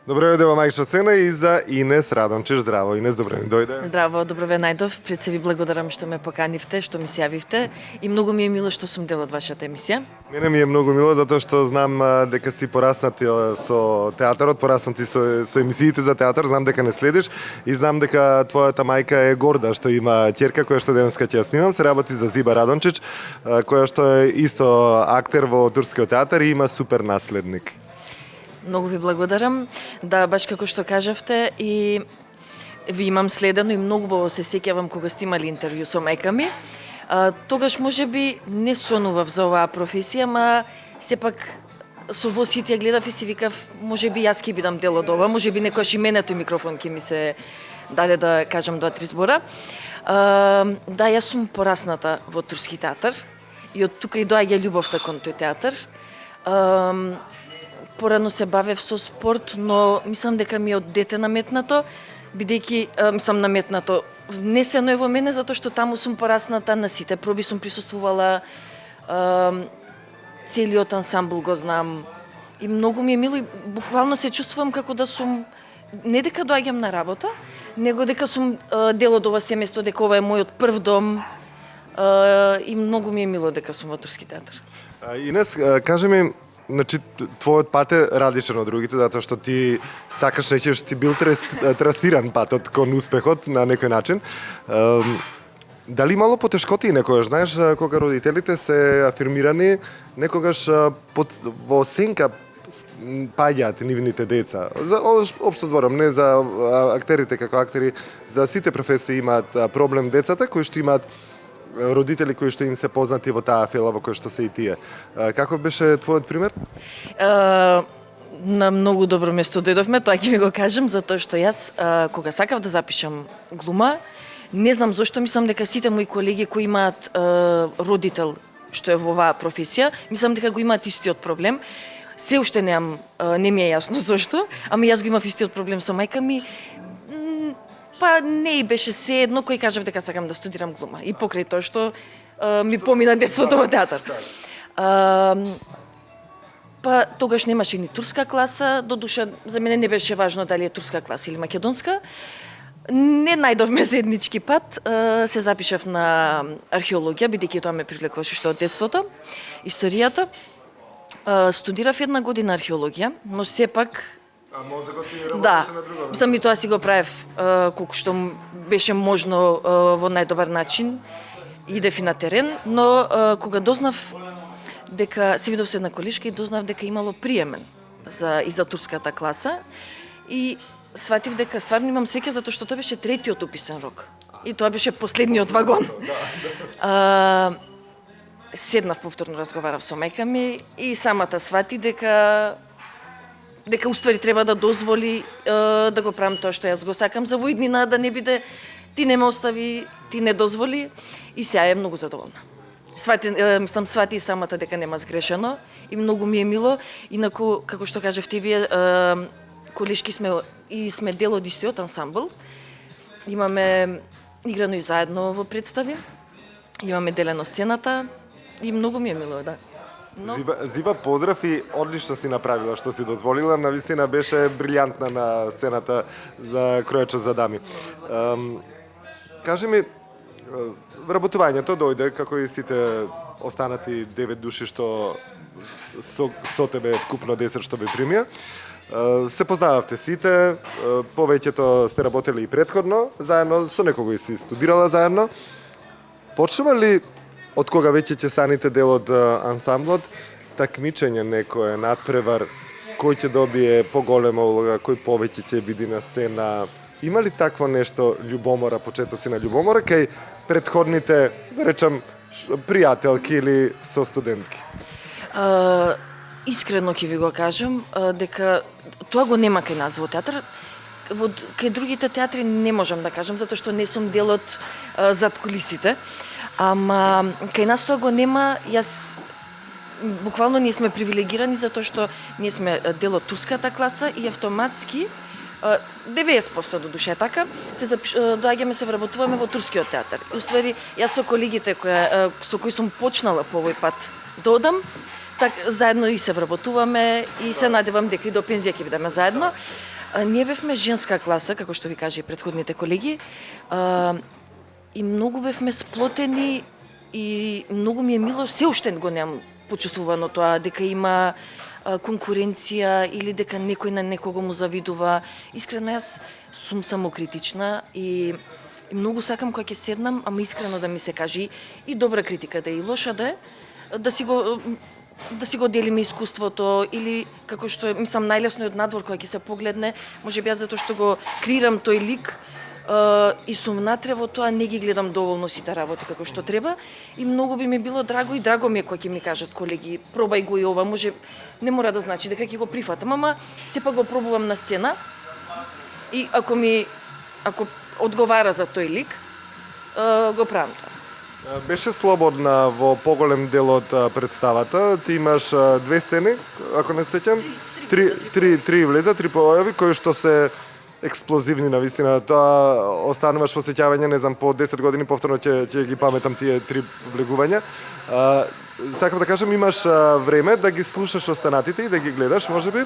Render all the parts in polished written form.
Добре дојде во Мајчна сцена и за Инес Радончиш. Здраво, Инес, добре ми дојде. Здраво, добро ве најдов. Пред се ви благодарам што ме поканивте, што ми се јавивте и многу ми е мило што сум дел од вашата емисија. Мене ми е многу мило затоа што знам дека си пораснати со театарот, пораснати со емисиите за театар, знам дека не следиш и знам дека твојата мајка е горда што има ќерка која што денеска ќе ја снимам, се работи за Зиба Радончич, која што е исто актер во турскиот театар и има супер наследник. Многу ви благодарам. Да, баш како што кажавте и ви имам следено и многу убаво се сеќавам кога сте имали интервју со мајка ми. Тогаш можеби не сонував за оваа професија, ма сепак со во сите ја гледав и си викав, можеби јас ќе бидам дел од ова, можеби некојаш и мене тој микрофон ќе ми се даде да кажам 2-3 збора. Да, јас сум порасната во турски театар и од тука и доаѓа љубовта кон тој театар. Порано се бавев со спорт, но мислам дека ми е од дете наметнато, бидејќи мислам наметнато внесено е во мене затоа што таму сум порасната, на сите проби сум присуствувала, целиот ансамбл го знам и многу ми е мило и буквално се чувствувам како да сум не дека доаѓам на работа, него дека сум дел од ова семејство, дека ова е мојот прв дом и многу ми е мило дека сум во турски театар. Инес, кажи ми, значи, твојот пат е различен од другите, затоа што ти сакаш речеш, ти бил трасиран патот кон успехот на некој начин. Дали мало потешкоти некогаш, знаеш, кога родителите се афирмирани, некогаш во сенка паѓаат нивните деца. За општо зборам, не за актерите како актери, за сите професии имаат проблем децата кои што имаат родители кои што им се познати во таа фела во која што се и тие. Каков беше твојот пример? На многу добро место дојдовме, тоа ќе ви го кажам, затоа што јас кога сакав да запишам глума, не знам зошто мислам дека сите мои колеги кои имаат родител што е во оваа професија, мислам дека го имаат истиот проблем. Се уште не ми е јасно зошто, ама јас го имав истиот проблем со мајка ми. Па не и беше се едно кој кажав дека сакам да студирам глума. И покрај тоа што ми помина детството во театар. Па тогаш немаше ни турска класа, додуша за мене не беше важно дали е турска класа или македонска. Не најдовме заеднички пат, се запишав на археологија, бидејќи тоа ме привлекуваше што од детството, историјата. Студирав 1 година археологија, но сепак мозокот ти работеше да, на друго. мислам и тоа си го правев колку што беше можно во најдобар начин. Идев и на терен, но кога дознав дека се видов со една колешка и дознав дека имало приемен и за турската класа и сватив дека стварно имам среќа затоа што тоа беше третиот уписен рок. И тоа беше последниот вагон. Седнав повторно разговарав со мајка ми и самата свати дека уствари треба да дозволи да го правам тоа што јас го сакам за во иднина, да не биде ти не ме остави, ти не дозволи и сега е многу задоволна. Свати и самата дека нема сгрешено и многу ми е мило. Инаку, како што кажавте вие, колешки сме и сме дел од истиот ансамбл. Имаме играно и заедно во представи. Имаме делено сцената и многу ми е мило, да. Но... Зиба, поздрав и одлично си направила што си дозволила, навистина беше брилјантна на сцената за Кројача за дами. Кажи ми, вработувањето дојде како и сите останати 9 души што со тебе вкупно 10 што ве примија. Се познававте сите, повеќето сте работели и претходно, заедно со некој си студирала заедно. Почнува ли од кога веќе ќе станете дел од ансамблот, такмичење некој надпревар, кој ќе добие поголема улога, кој повеќе ќе биде на сцена? Има ли такво нешто љубомора, почетоци на љубомора кај претходните, да речам, пријателки или со студентки? Искрено ќе ви го кажам дека тоа го нема кај нас во театар. Кај другите театри не можам да кажам затоа што не сум дел од зад кулисите. Ама кај нас тоа го нема. Јас буквално ние сме привилегирани затоа што ние сме дел од турската класа и автоматски 90% до душа е така, доаѓаме се вработуваме во турскиот театар. И уствари јас со колегите со кои сум почнала по овој пат да одам, заедно и се вработуваме и се надевам дека и до пензија ќе бидеме заедно. Ние бевме женска класа, како што ви кажа и претходните колеги, и многу бевме сплотени и многу ми е мило, се уште го немам почувствувано тоа, дека има конкуренција или дека некој на некого му завидува. Искрено јас сум самокритична и многу сакам кога ќе седнам, ама искрено да ми се каже и добра критика да е и лоша да е, да си го делиме искуството или како што мислам најлесно е од надвор кога ќе се погледне, можеби јас затоа што го креирам тој лик и сум внатре во тоа, не ги гледам доволно сите работи како што треба и многу би ми било драго и драго ми е кога ќе ми кажат колеги, пробај го и ова, може не мора да значи дека ќе го прифатам, ама сепак го пробувам на сцена и ако одговара за тој лик, го правам тоа. Беше слободна во поголем дел од представата. Ти имаш две сцени, ако не сеќам. Три влеза, три појави кои што се експлозивни на вистина. Тоа остануваш во сеќавање, не знам, по 10 години повторно ќе ги паметам тие три влегувања. Сакам да кажам, имаш време да ги слушаш останатите и да ги гледаш, можеби.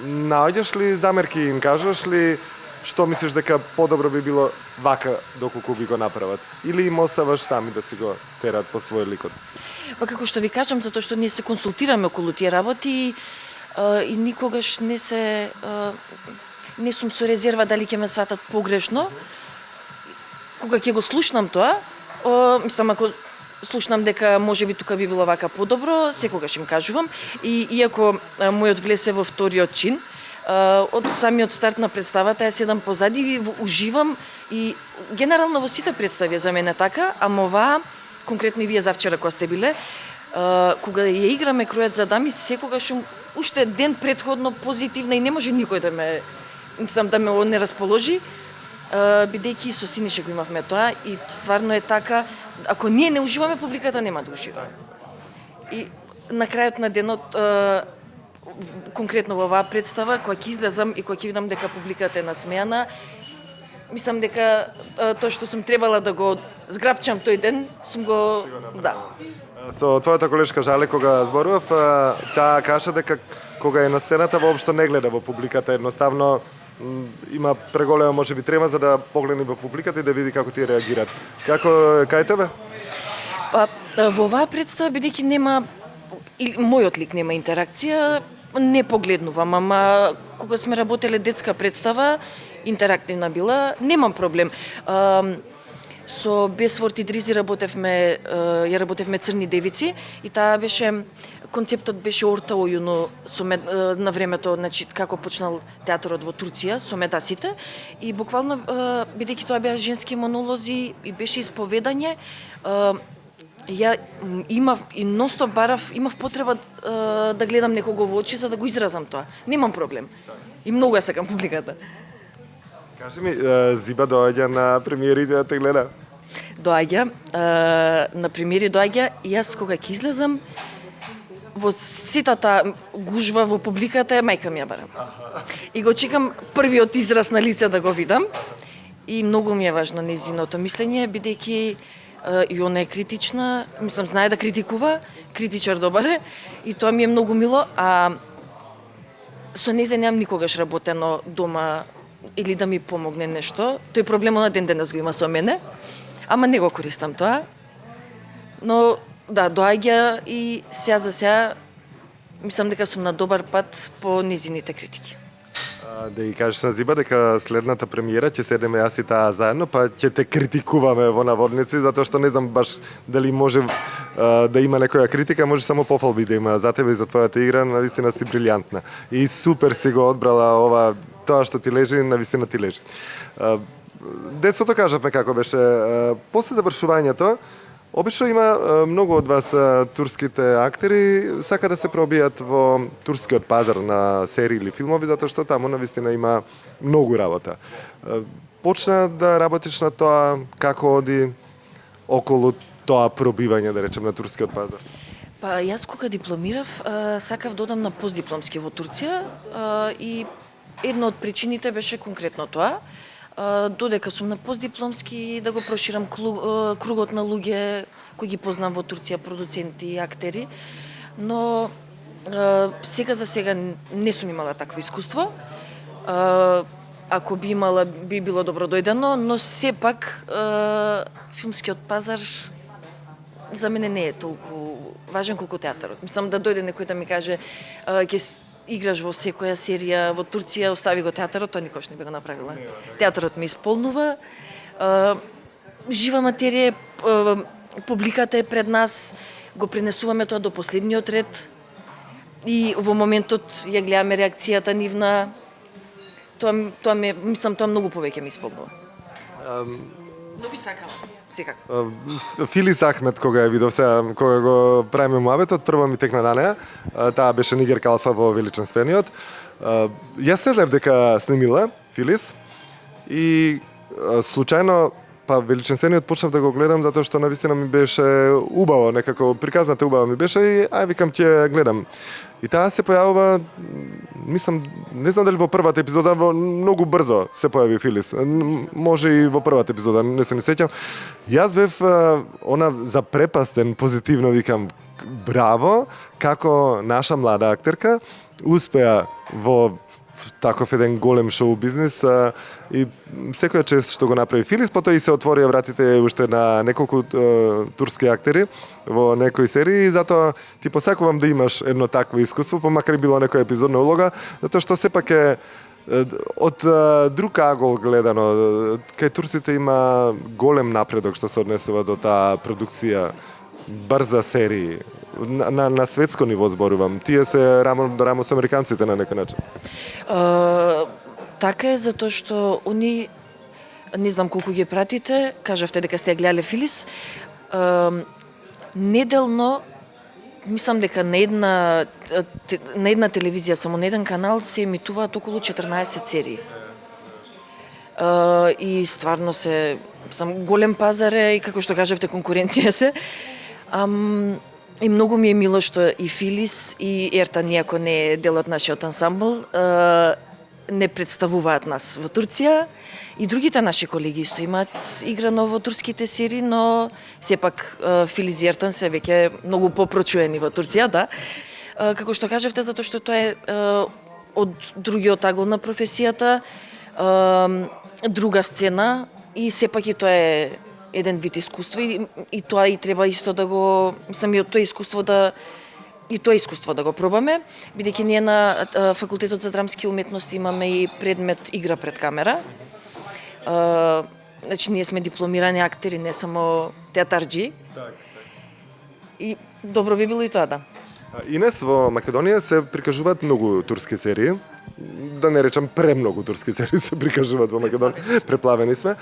Наоѓаш ли замерки, им кажуваш ли што мислиш дека подобро би било вака доколку би го направат? Или им оставаш сами да си го терат по свој ликот? Па како што ви кажам, затоа што ние се консултираме околу тие работи и никогаш не сум со резерва дали ќе ме сватат погрешно. Кога ќе го слушнам тоа, мислам ако слушнам дека можеби тука би било вака подобро, секогаш им кажувам и иако мојот влез е во вториот чин, од самиот старт на представата ја седам позади и уживам и генерално во сите представи за мене така, ама оваа конкретно и вие завчера кога сте биле, кога ја играме Кројот за дами, секогаш уште ден претходно позитивна и не може никој да ме не расположи, бидејќи со Синише го имавме тоа и стварно е така, ако ние не уживаме, публиката нема да ужива. И на крајот на денот конкретно во оваа представа, кога ќе излезам и кога ќе видам дека публиката е насмејана, мислам дека тоа што сум требала да го зграпчам тој ден, сум го... Да. Со твојата колешка Жале, кога зборував, таа кажа дека кога е на сцената, воопшто не гледа во публиката, едноставно има преголема можеби трема за да погледне во публиката и да види како тие реагираат. Како кај тебе? Па во оваа представа бидејќи нема мојот лик нема интеракција, не погледнувам, ама кога сме работеле детска представа, интерактивна била, немам проблем. Со Бесворт и Дризи ја работевме Црни девици и таа беше концептот беше орта ојуно на времето, значи како почнал театарот во Турција со медасите и буквално бидејќи тоа беа женски монолози и беше исповедање, ја имав и ностоп барав, имав потреба да гледам некого во очи за да го изразам тоа. Немам проблем. И многу ја сакам публиката. Кажи ми, Зиба доаѓа на премиерите да те гледа? Доаѓа, на премиери доаѓа и јас кога ќе излезам, во ситата гужва во публиката е мајка ми ја барам. И го чекам првиот израз на лице да го видам и многу ми е важно незиното мислење, бидејќи и она е критична, мислам, знае да критикува, критичар добар е и тоа ми е многу мило, а со незе немам никогаш работено дома или да ми помогне нешто. Тој проблем на ден денес го има со мене, ама не го користам тоа. Но да, доаѓа и сега за сега мислам дека сум на добар пат по незините критики. Да ги кажеш на Зиба дека следната премиера ќе седеме јас и таа заедно, па ќе те критикуваме во наводници, затоа што не знам баш дали може да има некоја критика, може само пофалби да има за тебе и за твојата игра, навистина си брилјантна. И супер си го одбрала ова, тоа што ти лежи, навистина ти лежи. Детството кажавме како беше, после завршувањето, обично има многу од вас турските актери сака да се пробијат во турскиот пазар на серии или филмови, затоа што таму навистина има многу работа. Почна да работиш на тоа, како оди околу тоа пробивање, да речем, на турскиот пазар? Па јас кога дипломирав, сакав да одам на постдипломски во Турција и една од причините беше конкретно тоа. Додека сум на постдипломски да го проширам кругот на луѓе кои ги познам во Турција, продуценти и актери, но сега за сега не сум имала такво искуство Ако би имала, би било добродојдено, но сепак филмскиот пазар за мене не е толку важен колку театарот. Мислам да дојде некој да ми каже ќе играш во секоја серија во Турција, остави го театарот, тоа никош не би го направила. Театарот ме исполнува. Жива материја, публиката е пред нас, го пренесуваме тоа до последниот ред и во моментот ја гледаме реакцијата нивна. Тоа мислам, тоа многу повеќе ми исполнува. Но би сакала, секако. Филис Ахмет, кога ја видов сега, кога го правиме муабетот, прво ми текна на неа. Таа беше Нигер Калфа во Величенствениот. Јас следев дека снимила Филис и случајно па Величенствениот почнав да го гледам затоа што навистина ми беше убаво, некако приказната убава ми беше и викам ќе гледам. И таа се појавува, мислам, не знам дали во првата епизода, многу брзо се појави Филис. Може и во првата епизода, не се сеќам. Јас бев она запрепастен, позитивно викам, браво, како наша млада актерка успеа во таков еден голем шоу бизнис и секоја чест што го направи Филис, потоа и се отворија вратите уште на неколку турски актери во некои серии и затоа ти посакувам да имаш едно такво искуство, помакар и било некоја епизодна улога, затоа што сепак е од друг агол гледано, кај турците има голем напредок што се однесува до таа продукција брза серии. На светско ниво зборувам. Тие се рамо до рамо со американците на некој начин. Така е, затоа што они, не знам колку ги пратите, кажавте дека сте ја гледале Филис, неделно, мислам дека на една телевизија, само на еден канал, се емитуваат околу 14 серии. И стварно се, голем пазар е и како што кажавте, конкуренција се. И многу ми е мило што и Филис и Ертан, иако не е дел од нашиот ансамбл, не представуваат нас во Турција. И другите наши колеги исто имаат играно во турските серии, но сепак Филис и Ертан се веќе многу попрочуени во Турција, да. Како што кажавте, затоа што тоа е од другиот агол на професијата, друга сцена и сепак и тоа е еден вид искуство и тоа и треба исто да го, мислам, и од тоа искуство да го пробаме, бидејќи ние на факултетот за драмски уметности имаме и предмет игра пред камера. Значи ние сме дипломирани актери, не само театарџи. И добро би било и тоа, да. Инес, во Македонија се прикажуваат многу турски серии. Да не речам премногу турски серии се прикажуваат во Македонија, преплавени сме.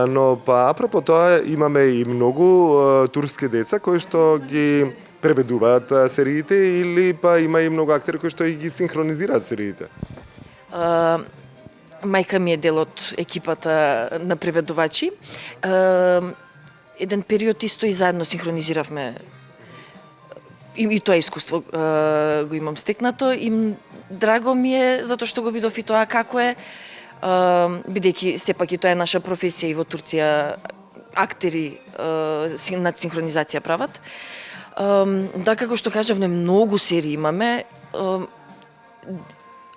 Но па апропо тоа имаме и многу турски деца кои што ги преведуваат сериите или па има и многу актери кои што и ги синхронизираат сериите. Мајка ми е дел од екипата на преведувачи. Еден период исто и заедно синхронизиравме и тоа искуство го имам стекнато и драго ми е затоа што го видов и тоа како е, бидејќи сепак и тоа е наша професија и во Турција актери над синхронизација прават. Да, како што кажавме, многу серии имаме.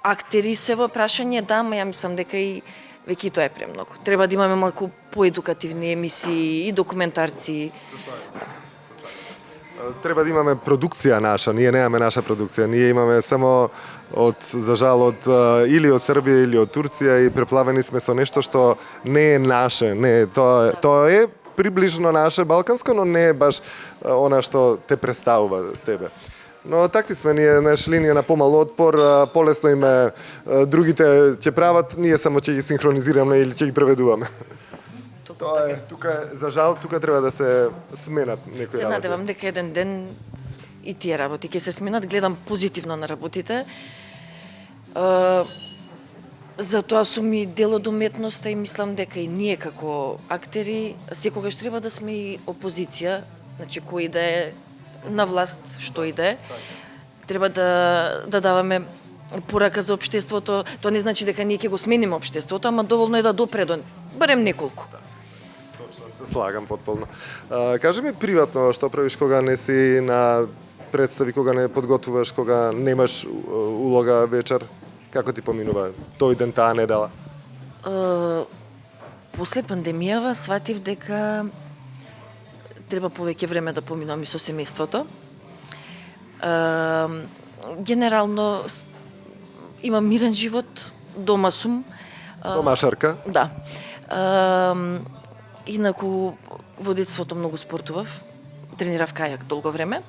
Актери се во прашање, да, ама ја мислам дека и веќе тоа е премногу. Треба да имаме малку поедукативни емисии и документарци. Да. Треба да имаме продукција наша, ние немаме наша продукција, ние имаме само за жал или од Србија или од Турција и преплавени сме со нешто што не е наше, не, тоа е приближно наше балканско, но не е баш она што те представува тебе. Но такви сме ние, знаеш, линија на помал отпор, полесно име другите ќе прават, ние само ќе ги синхронизираме или ќе ги преведуваме. Тоа е, тука за жал, тука треба да се сменат некои работи. Се надевам дека еден ден и тие работи ќе се сменат, гледам позитивно на работите. Затоа сум и дел од уметноста и мислам дека и ние како актери секогаш треба да сме и опозиција, значи кој да е на власт, што и да е. Треба да даваме порака за општеството. Тоа не значи дека ние ќе го смениме општеството, ама доволно е да допре до барем неколку. Се слагам потполно. Кажи ми приватно што правиш кога не си на представи, кога не подготвуваш, кога немаш улога вечер? Како ти поминува тој ден, таа недела? После пандемијава сватив дека треба повеќе време да поминувам и со семејството. Генерално имам мирен живот, дома сум. Домашарка? Да. Инаку во детството многу спортував, тренирав кајак долго време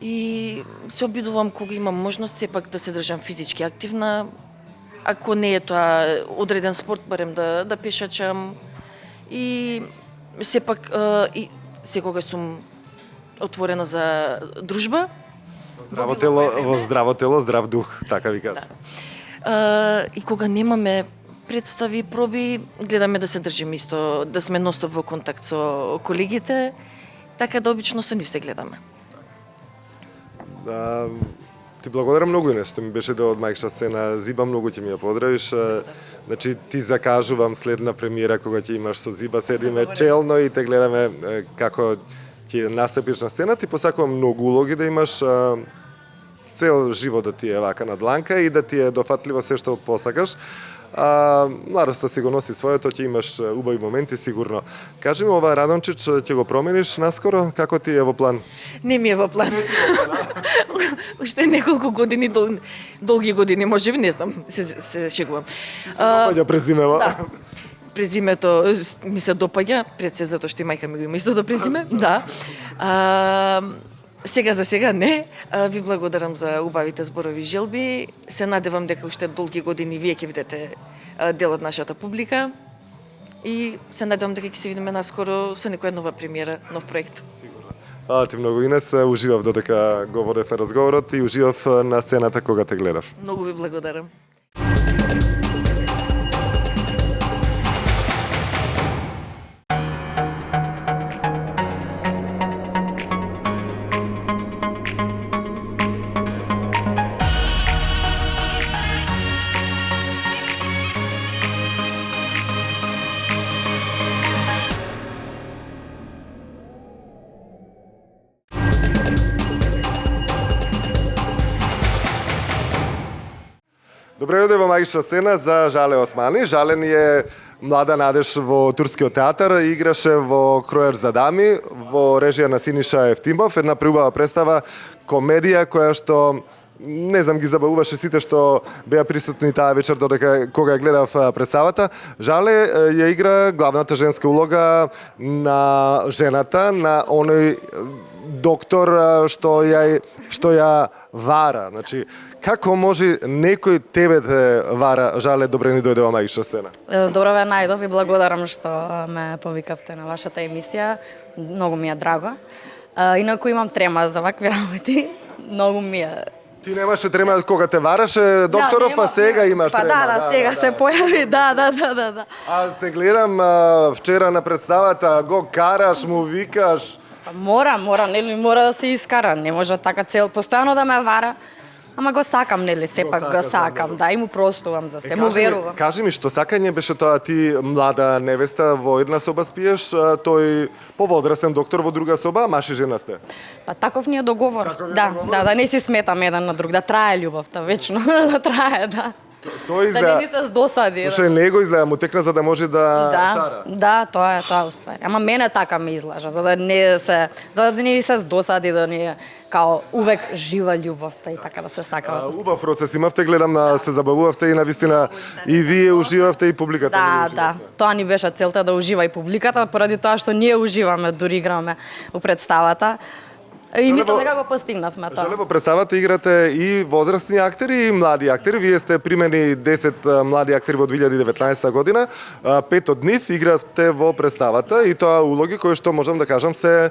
и се обидувам кога имам можност сепак да се држам физички активна. Ако не е тоа одреден спорт, барем да пешачам и сепак и секогаш сум отворена за дружба. Во здраво тело, здрав дух, така ви кажа. И кога немаме представи, проби, гледаме да се држиме исто, да сме ностоп во контакт со колегите, така да обично со нив се гледаме. Ти благодарам многу нешто ми беше да од мајкша сцена. Зиба, многу ќе ми ја поздравиш. Значи, ти закажувам следна премиера кога ќе имаш со Зиба, седиме челно и те гледаме како ќе настапиш на сцена. Ти посакувам многу улоги да имаш, цел живот да ти е вака на дланка и да ти е дофатливо се што посакаш. Младоста си го носи своето, ќе имаш убави моменти сигурно. Кажи ми, ова Радончич ќе го промениш наскоро? Како ти е во план? Не ми е во план. Уште неколку години, долги години, може би, не знам, се шегувам. Паѓа презимево. Да. Презимето ми се допаѓа, пред се затоа што и мајка ми го има истото презиме, да. Сега за сега не. Ви благодарам за убавите зборови и желби. Се надевам дека уште долги години вие ќе бидете дел од нашата публика. И се надевам дека ќе се видиме наскоро со некоја нова премиера, нов проект. Ти многу, Инес, уживав додека го водевме разговорот и уживав на сцената кога те гледав. Многу ви благодарам. Добре дојде во магична сцена за Жале Османи. Жале ни е млада надеж во турскиот театар, играше во Кројач за дами, во режија на Синиша Евтимов, една преубава представа, комедија која што не знам, ги забавуваше сите што беа присутни таа вечер додека кога ја гледав представата. Жале ја игра главната женска улога на жената, на оној доктор што ја вара. Значи, како може некој тебе да вара? Жале, добре ни дојде во магична сцена. Добро ве најдов и благодарам што ме повикавте на вашата емисија. Многу ми е драго. Инаку имам трема за вакви работи. Многу ми е. Ти немаше трема кога те вараше докторот, па сега имаш трема. Да, сега се појави, да. А те гледам вчера на представата, го караш, му викаш. Мора, нели, мора да се искара. Не може така цел постојано да ме вара. Ама го сакам, нели, сепак го сакам, да, и му простувам за се, му верувам. Кажи ми, што сакање беше тоа, ти млада невеста во една соба спиеш, тој поводрасен доктор во друга соба, маж и жена сте? Па таков ни е договор. Да не си сметаме еден на друг, да трае љубовта вечно, да трае, да. Тој изгледа... Да не ни се здосади. Ше него изгледа, му текна за да може да шара. Да, тоа е уствари. Ама мене така ме излажа, за да не се здосади, да не као увек жива љубовта и така да се сака. Убав процес имавте, гледам, се забавувавте и навистина и вие уживавте и публиката. Да. Тоа ни беше целта, да ужива и публиката, поради тоа што ние уживаме, дури играме у представата. И мислам дека го постигнавме тоа. Жале, во представата играте и возрастни актери и млади актери. Вие сте примени 10 млади актери во 2019 година. 5 од нив играте во представата и тоа улоги кои што можам да кажам се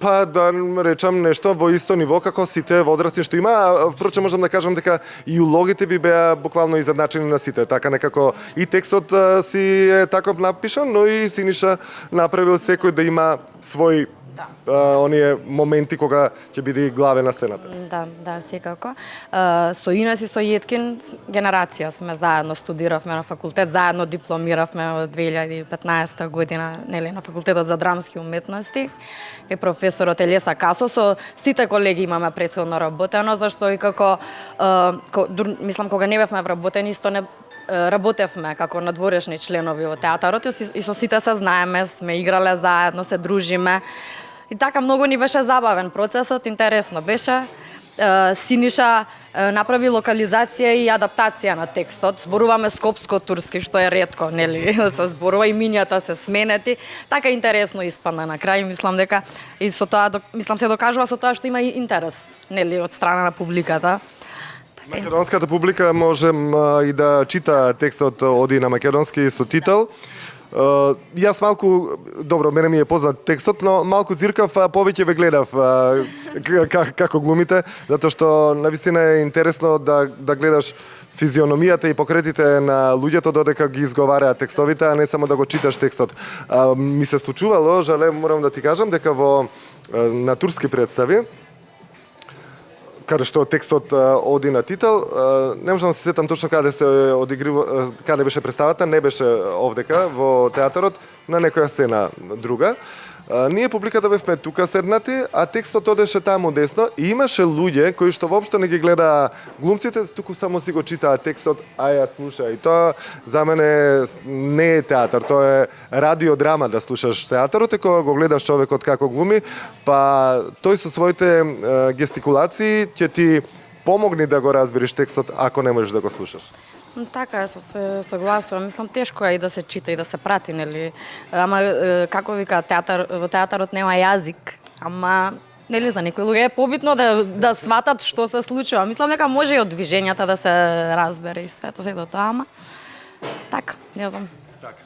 па да речам нешто во исто ниво како сите возрастни што има. Впрочем можам да кажам дека и улогите би беа буквално изедначени на сите. Така некако и текстот си е таков напишан, но и Синиша направил секој да има свој оние моменти кога ќе биде главен на сцената. Да, секако. Со Инес и со Јеткин генерација сме заедно, студиравме на факултет, заедно дипломиравме од 2015 година, нели, на факултетот за драмски уметности. И професорот Елеса Касо, со сите колеги имаме претходно работено, зашто и како мислам кога не бевме вработени, исто не работевме како надворешни членови во театарот и со сите се знаеме, сме играле заедно, се дружиме. И така многу ни беше забавен процесот, интересно беше. Синиша направи локализација и адаптација на текстот. Зборуваме скопско-турски, што е ретко, нели, да се зборува, имињата се сменети. Така интересно испадна на крај, мислам дека и со тоа, мислам се докажува со тоа што има и интерес, нели, од страна на публиката. Македонската публика можем и да чита текстот оди на македонски со титул. Јас малку, добро, мене ми е познат текстот, но малку циркав, повеќе ве гледав како глумите, затоа што навистина е интересно да гледаш физиономијата и покретите на луѓето додека ги изговараат текстовите, а не само да го читаш текстот. Ми се случувало, жале, морам да ти кажам, дека на турски представи, каде што текстот оди на титул, не можам да се сетам точно каде се одигрива, каде беше представата, не беше овдека во театарот, на некоја сцена друга. Ние публиката бевме тука седнати, а текстот одеше таму десно и имаше луѓе кои што воопшто не ги гледаа глумците, туку само си го читаа текстот, а ја слуша. И тоа за мене не е театар, тоа е радиодрама да слушаш театарот и кога го гледаш човекот како глуми, па тој со своите гестикулации ќе ти помогни да го разбереш текстот ако не можеш да го слушаш. Така е, се согласувам. Мислам, тешко е и да се чита и да се прати, нели? Ама, како вика, во театарот нема јазик, ама, нели, за некои луѓе е побитно да сватат што се случува. Мислам, дека може и од движењата да се разбере и свето се до тоа, ама, така, не знам.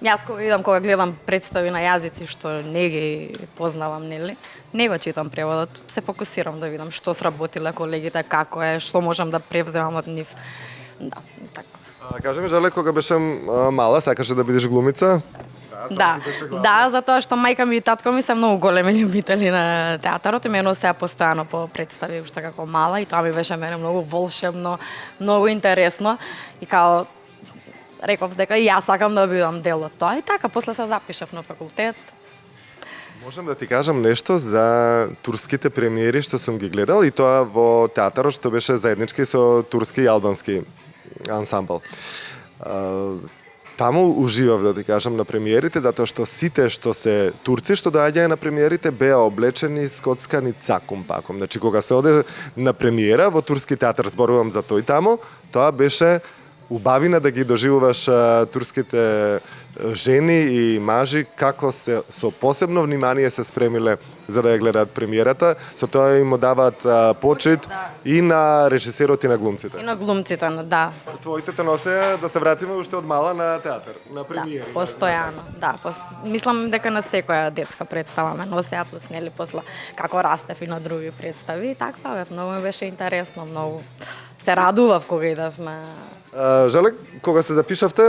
Јас кога гледам представи на јазици што не ги познавам, нели, не го читам преводот, се фокусирам да видам што сработиле колегите, како е, што можам да превземам од нив. Да, така. Кажи ми, Жале, кога беше мала, сакаше да бидеш глумица? Да, затоа што мајка ми и татко ми се многу големи љубители на театарот и ме носеа постојано по представи уште како мала и тоа ми беше мене многу волшебно, многу интересно и као реков дека и јас сакам да бидам дел од тоа и така после се запишав на факултет. Можам да ти кажам нешто за турските премиери што сум ги гледал и тоа во театарот што беше заеднички со турски и албански ансамбл. Таму уживав, да ти кажам, на премиерите, затоа што сите што се турци што доаѓаја на премиерите беа облечени, скоцкани цакум пакум. Значи, кога се оде на премиера во турски театар, зборувам за тој таму, тоа беше убавина да ги доживуваш турските жени и мажи како се со посебно внимание се спремиле за да ја гледаат премиерата. Со тоа им даваат почит и на режисерот и на глумците. И на глумците, да. Твоите те носеа да се вратиме уште од мала на театар, на премиери. Да, постојано, да. Мислам дека на секоја детска представа ме носеа, плюс нели после како растев и на други представи. Така бев, многу ми беше интересно, многу се радував кога идевме. Жале, кога се запишавте,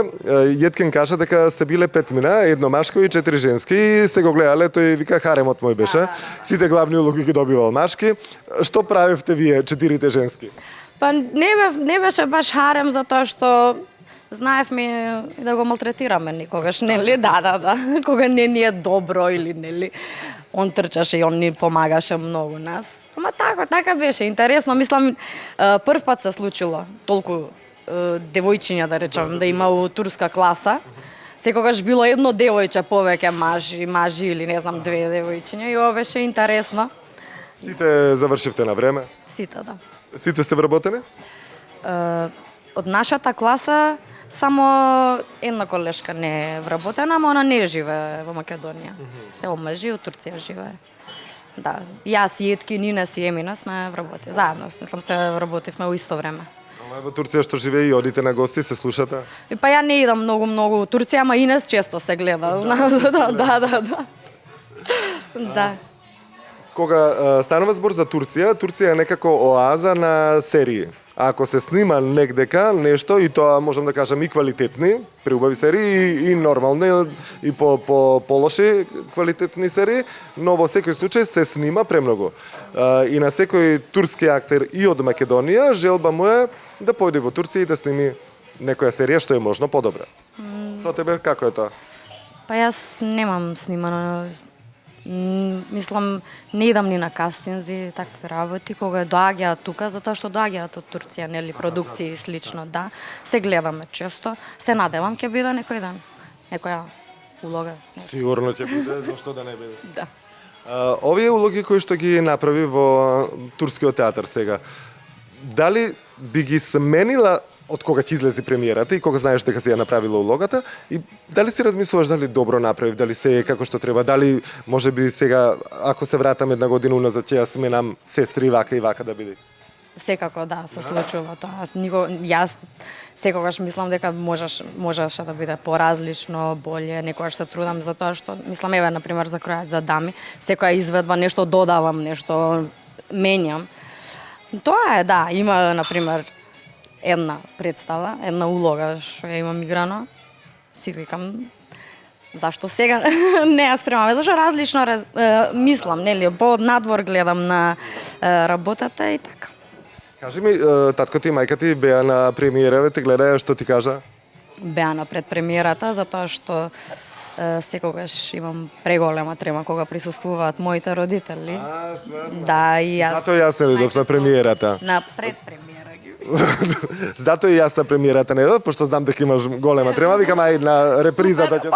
Јеткин кажа дека сте биле 5 мина, едно машко и 4 женски и се го гледале, тој вика харемот мој беше. Сите главни улоги ги добивал машки. Што правевте вие 4 женски? Па не беше баш харем затоа што знаевме да го малтретираме никогаш, нели? Да. Кога не ни е добро или нели, он трчаше и он ни помагаше многу нас. Ама така беше интересно, мислам прв пат се случило толку девојчиња, да речам, да има у турска класа. Секогаш било едно девојче повеќе мажи или не знам, 2 девојчиња и ова беше интересно. Сите завршивте на време? Сите, да. Сите сте вработени? Од нашата класа само една колешка не е вработена, ама она не живее во Македонија. Се омажи, у Турција живее. Да, јас и Јеткин, Инес и Емина сме вработили заедно, мислам се вработивме у исто време. Во Турција што живее и одите на гости, се слушате? И па ја не идам многу у Турција, ама Инес често се гледа, да. Кога станува збор за Турција, Турција е некако оаза на серии. ако се снима негдека нешто и тоа можам да кажам и квалитетни, преубави серии и нормални и по лоши квалитетни серии, но во секој случај се снима премногу. И на секој турски актер и од Македонија желба му е да појде во Турција и да сними некоја серија што е можно подобра. Со тебе како е тоа? Па јас немам снимано. Мислам, не идам ни на кастинзи, такви работи, кога доаѓаат тука, затоа што доаѓаат од Турција, нели, продукции и слично, да. Се гледаме често, се надевам ќе биде некој ден, некоја улога. Сигурно ќе биде, зашто да не биде. Да. Овие улоги кои што ги направи во турскиот театар сега, дали би ги сменила од кога ќе излези премиерата и кога знаеш дека си ја направила улогата и дали си размислуваш дали добро направив, дали се е како што треба, дали можеби сега ако се вратам една година уназад ќе ја сменам сестри вака и вака да биде. Секако да, се случува тоа. Јас секогаш мислам дека можеше да биде поразлично, боле, некогаш се трудам за тоа што мислам еве на пример за кројот за дами, секоја изведба нешто додавам, нешто менјам. Тоа е да, има на пример една представа, една улога што ја имам играно, си викам, зашто сега не ја спремаме, зашто различно мислам, нели, по надвор гледам на работата и така. Кажи ми, татко ти и мајка ти беа на премиера, те гледаја, што ти кажа? Беа на предпремиерата, затоа што секогаш имам преголема трема кога присуствуваат моите родители. Да, и јас. Затоа јас не дојдов на премиерата. На предпремиера. Затоа и јас на премиерата не дојдов, пошто знам дека имаш голема трема, викам ај на репризата ќе.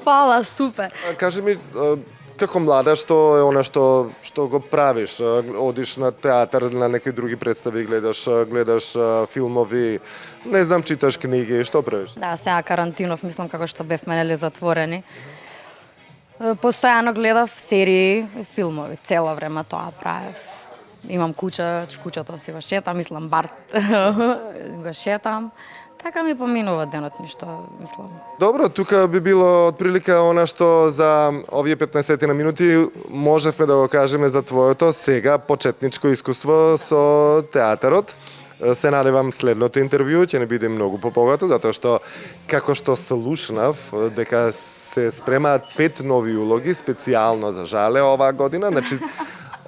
Фала, супер. Кажи ми, како млада, што е она што го правиш? Одиш на театар, на некои други представи, гледаш филмови, не знам, читаш книги, што правиш? Да, сега карантинов, мислам како што бевме нели затворени. Постојано гледав серии, филмови, цело време тоа правев. Имам куќата си го шетам, мислам Барт го шетам. Така ми поминува денот, ништо, мислам. Добро, тука би било отприлика она што за овие 15 на минути можевме да го кажеме за твоето сега почетничко искуство со театарот. Се надевам следното интервју ќе не биде многу побогато, затоа што како што слушнав дека се спремаат 5 нови улоги специјално за Жале оваа година, значи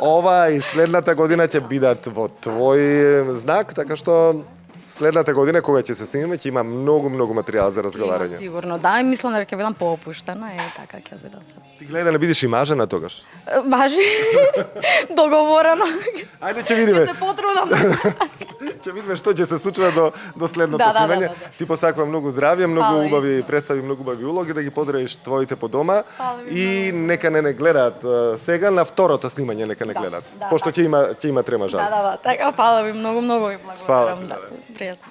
ова и следната година ќе бидат во твој знак, така што следната година кога ќе се снимаме ќе има многу материјал за разговарање. Сигурно, да, и мислам дека ќе бидам поопуштена и така ќе биде се. Ти гледа да не бидеш и мажена тогаш. Важи. Договорено. Ајде ќе видиме. Се потрудам. Ќе видиме што ќе се случува до следното снимање. Ти посакувам многу здравје, многу убави представи, многу убави улоги, да ги подредиш твоите по дома и нека не гледаат сега на второто снимање, нека не гледаат. Пошто ќе има трема жал. Да, така, фала ви многу ви благодарам. Фала. Да, пријатно.